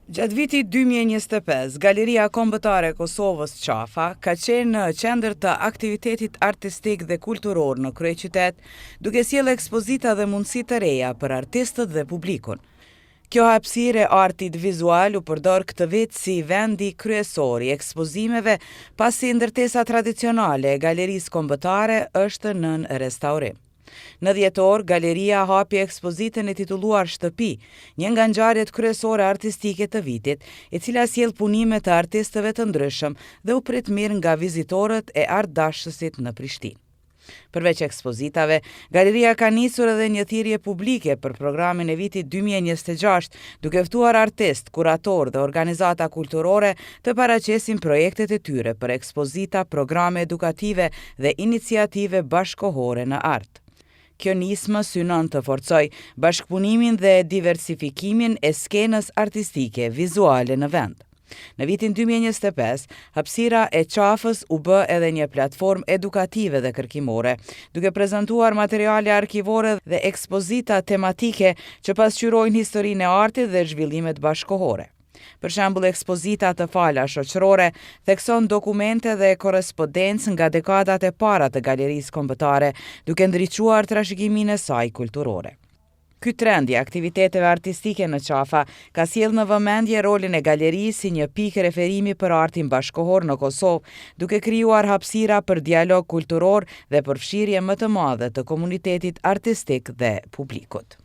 Gjatë vitit 2025, Galeria Kombëtare e Kosovës Qafa ka qenë në qendër të aktivitetit artistik dhe kulturor në kryeqytet, duke sjellë ekspozita dhe mundësi të reja për artistët dhe publikun. Kjo hapësirë e artit vizual u përdor këtë vit si vendi kryesor i ekspozimeve, pasi ndërtesa tradicionale e Galerisë Kombëtare është nën restaurim. Në dhjetor, Galeria hapi ekspozitën e titulluar Shtëpi, një nga ngjarjet kryesore artistike të vitit, e cila sjell punime të artistëve të ndryshëm dhe u prit mirë nga vizitorët e artdashësit në Prishtinë. Përveç ekspozitave, Galeria ka nisur edhe një thirrje publike për programin e vitit 2026, duke ftuar artist, kurator dhe organizata kulturore të paraqesin projektet e tyre për ekspozita, programe edukative dhe iniciative bashkohore në art. Kjo nismë synon të forcoj bashkëpunimin dhe diversifikimin e skenës artistike vizuale në vend. Në vitin 2025, hapësira e Qafës u bë edhe një platformë edukative dhe kërkimore, duke prezantuar materiale arkivore dhe ekspozita tematike që pasqyrojnë historinë e artit dhe zhvillimet bashkohore. Për shembull, ekspozita të fala shoqërore thekson dokumente dhe korrespondencë nga dekadat e para të Galerisë Kombëtare, duke ndriçuar trashëgiminë e saj kulturore. Ky trend i aktiviteteve artistike në Qafa ka sjellë në vëmendje rolin e galerisë si një pikë referimi për artin bashkohor në Kosovë, duke krijuar hapësira për dialog kulturor dhe përfshirje më të madhe të komunitetit artistik dhe publikut.